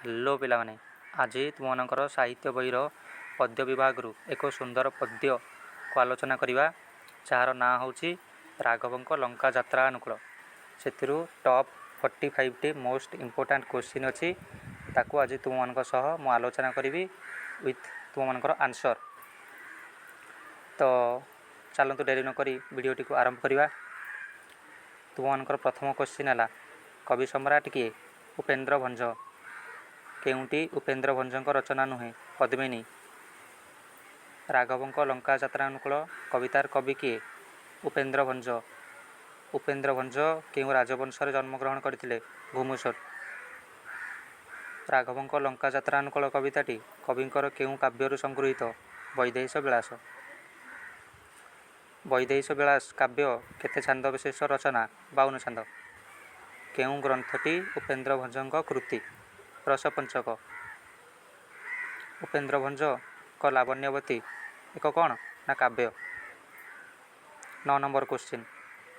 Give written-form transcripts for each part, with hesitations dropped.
Hello पिलामाने आज तुमनकर साहित्य बहीर पद्य विभाग एक सुंदर पद्य को आलोचना करवा जार ना हूँ राघवंक लंका यात्रा अनुकूल से top 45 T most important question अच्छी ताकू आज तुम मान मु आलोचना करी विथ तुम मनकर आंसर। तो चलतु डेरी नक वीडियोटी को आरंभ करवा। तुम मनकर प्रथम क्वेश्चन है कवि सम्राट किए? उपेन्द्र भंज। केउंटी उपेन्द्र भंजक रचना नुहे? पद्मिनी। राघवंक लंका यात्रा अनुकूल कवितार कवि किए? उपेन्द्र भंज। उपेन्द्र भंज केउ राजवंश जन्मग्रहण करते? घुमुसर। राघवंक लंका यात्रा अनुकूल कविताटी कविंकर केउ काव्यरु संगृहीत? वैदेहीश विलास। वैदेहीश विलास काव्य केते छांद विशेष रचना? 52 छांद। केउ ग्रंथटी उपेन्द्र भंजक कृति? रसपंचक। उपेन्द्र भंज को लावण्यवती एक कौन ना काव्य। 9 नंबर क्वेश्चन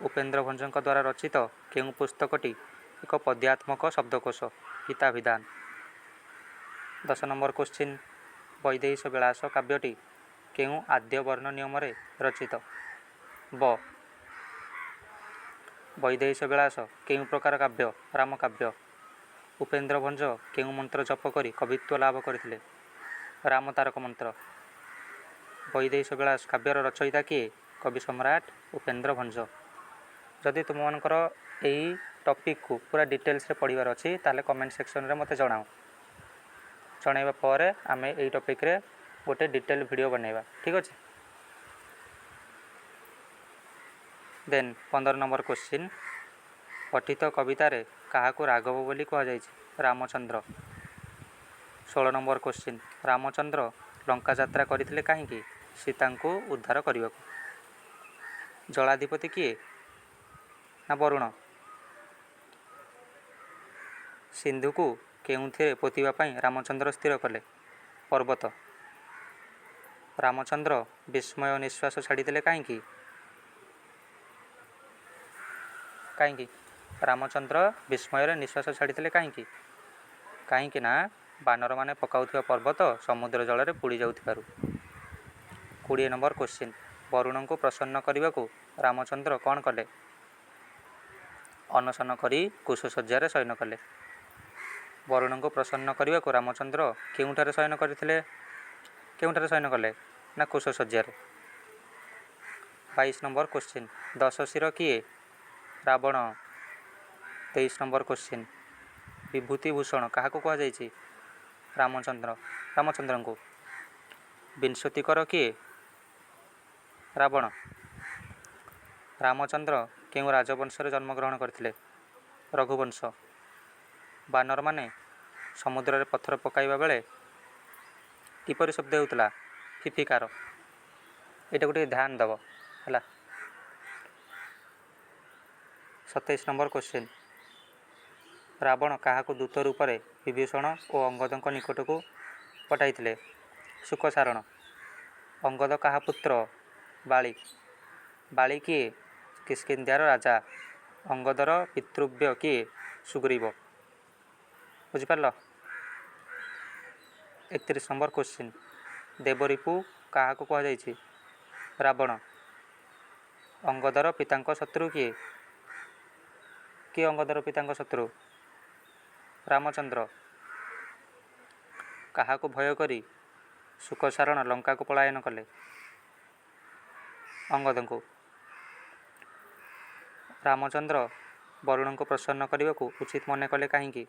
उपेन्द्र भंजक द्वारा रचित केउ पुस्तकटी एक पद्यात्मक शब्दकोश? गीताभिधान। 10 नंबर क्वेश्चन वैदेहीश विलास काव्यटी केउ आद्य वर्ण नियम रचित? ब। वैदेहीश विलास केउ प्रकार काव्य? रामकाव्य। उपेन्द्र भंज केउ मंत्र जप करी कवित्व लाभ करथिले? राम तारक मंत्र। वैदेहीश विलास काव्यर रचयिता किए? कवि सम्राट उपेन्द्र भंज। जदि तुम मनकर यही टॉपिक को पूरा डिटेल्स रे पढ़िबार अछि ताले कमेंट सेक्शन रे मते जणाओ। जणाइबा परे आमे एही टॉपिक रे गोटे डिटेल वीडियो बनाइबा। ठीक अछि। देन 15 नंबर क्वेश्चन पठित कवितार काहाकू राघव बोली कह जायछि? रामचंद्र। 16 नंबर क्वेश्चन रामचंद्र लंका यात्रा करथिले काहींकी? सीता को उद्धार करने। जलाधिपति किए ना वरुण? सिंधु को केउंथिरे पोतिबा पई रामचंद्र स्थिर कले? पर्वत। रामचंद्र विस्मय निश्वास छाड़ीदेले काहींकी? काहींकी रामचंद्र विस्मय निश्वास छाड़ीदेले काहींकी? काहींकी ना बानर माने पकाउथिबा पर्वत समुद्र जल रे पुड़ी जाउथिबारु। 20 नंबर क्वेश्चन वरुण को प्रसन्न करने को रामचंद्र कौन कले? अनशन करी कुशसज्जार शयन कले। वरुण को प्रसन्न करने को रामचंद्र केउठारे शयन करथिले? केउठारे शयन कले ना कुशसज्जार। 22 नंबर क्वेश्चन 10 शिर किए? रावण। 23 नंबर क्वेश्चन विभूति भूषण काहाकू कह जायछि? रामचंद्र को। 20 कर किए? रावण। रामचंद्र केउ राजवंश जन्मग्रहण करथिले? रघुवंश। बानर माने समुद्र रे पत्थर पकाइबा बेले किपरि शब्द होउतला? फिफिकार। एटा गोटे ध्यान दब हला। 27 नंबर क्वेश्चन रावण काहाकू दूत रूप में विभीषण और अंगद निकट को पठाइथिले? शुकसारण। अंगद काहा पुत्र? बाली। बाली किए? किष्किंध्यार राजा। अंगदर पितृव्य किए? सुग्रीव। बुझिपारल। 31 नंबर क्वेश्चन देवरिपु काहाकू कह जायछि? रावण। अंगदर पितांक शत्रु किए? किए अंगदर पितांक शत्रु? रामचंद्र। काहाकू भय करी शुकसारण लंका को पलायन कले? अंगद को। रामचंद्र वरुण को प्रसन्न करने को उचित मन कले काहींकी?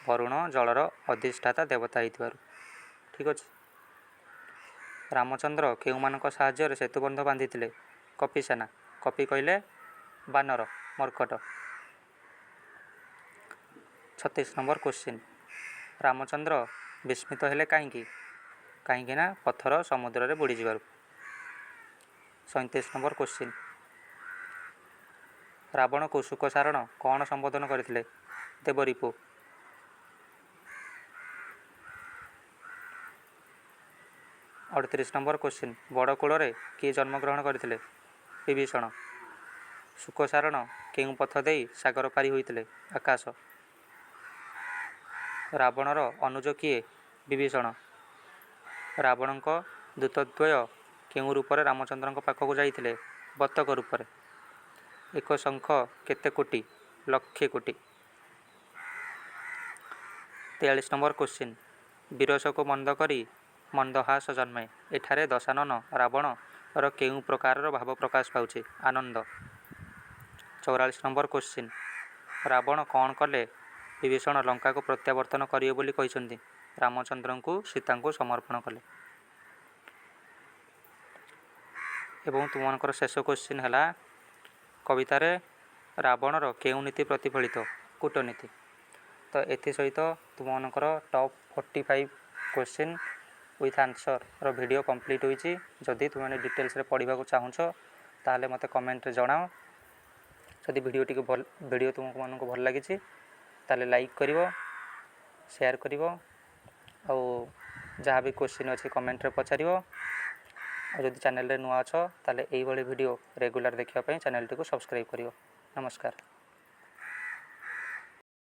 वरुण जलर अधिष्ठाता देवता होइथिबारु। ठीक अछि। रामचंद्र केउ मानक साहाय्य सेतुबंध बांधिथिले? कपिसेना। कपि कहले बानर मर्कट। 36 नंबर क्वेश्चन रामचंद्र विस्मित हेले काहींकी? काहींकी ना पत्थर समुद्र रे बुड़ी जिबारु। 37 नंबर क्वेश्चन रावण को शुकसारण कौन संबोधन करथिले? देवरिपु। 38 नंबर क्वेश्चन बड़ कूल रे किए जन्मग्रहण करथिले? विभीषण। शुकसारण केउ पथ देई सागर पारी होइथिले? आकाश। ରାବଣର ଅନୁଜ କିଏ? ବିଭୀଷଣ। ରାବଣଙ୍କ ଦୂତଦ୍ୱୟ କେଉଁ ରୂପରେ ରାମଚନ୍ଦ୍ରଙ୍କ ପାଖକୁ ଯାଇଥିଲେ? ବତକ ରୂପରେ। ଏକ ଶଙ୍ଖ କେତେ କୋଟି? ଲକ୍ଷେ କୋଟି। 43 ନମ୍ବର କ୍ୱେଶ୍ଚିନ୍। ବିରସକୁ ମନ୍ଦ କରି ମନ୍ଦହାସ ଜନ୍ମେ। ଏଠାରେ ଦଶାନନ ରାବଣର କେଉଁ ପ୍ରକାରର ଭାବ ପ୍ରକାଶ ପାଉଛି? ଆନନ୍ଦ। 44 ନମ୍ବର କ୍ୱେଶ୍ଚିନ୍। ରାବଣ କ'ଣ କଲେ ବିଭୀଷଣ ଲଙ୍କାକୁ ପ୍ରତ୍ୟାବର୍ତ୍ତନ କରିବେ ବୋଲି କହିଛନ୍ତି? ରାମଚନ୍ଦ୍ରଙ୍କୁ ସୀତାଙ୍କୁ ସମର୍ପଣ କଲେ। ଏବଂ ତୁମମାନଙ୍କର ଶେଷ କ୍ୱେଶ୍ଚିନ୍ ହେଲା କବିତାରେ ରାବଣର କେଉଁ ନୀତି ପ୍ରତିଫଳିତ? କୂଟନୀତି। ତ ଏଥିସହିତ ତୁମମାନଙ୍କର ଟପ୍ 45 କ୍ୱେଶ୍ଚିନ୍ ୱିଥ୍ ଆନ୍ସର୍ର ଭିଡ଼ିଓ କମ୍ପ୍ଲିଟ୍ ହୋଇଛି। ଯଦି ତୁମେ ଡିଟେଲ୍ସରେ ପଢ଼ିବାକୁ ଚାହୁଁଛ ତାହେଲେ ମୋତେ କମେଣ୍ଟରେ ଜଣାଅ। ଯଦି ଭିଡ଼ିଓ ତୁମମାନଙ୍କୁ ଭଲ ଲାଗିଛି ତାହେଲେ ଲାଇକ୍ କରିବ, ସେୟାର କରିବ, ଆଉ ଯାହା ବି କ୍ୱେଶ୍ଚିନ୍ ଅଛି କମେଣ୍ଟରେ ପଚାରିବ। ଆଉ ଯଦି ଚ୍ୟାନେଲରେ ନୂଆ ଅଛ ତାହେଲେ ଏଇଭଳି ଭିଡ଼ିଓ ରେଗୁଲାର ଦେଖିବା ପାଇଁ ଚ୍ୟାନେଲଟିକୁ ସବସ୍କ୍ରାଇବ୍ କରିବ। ନମସ୍କାର।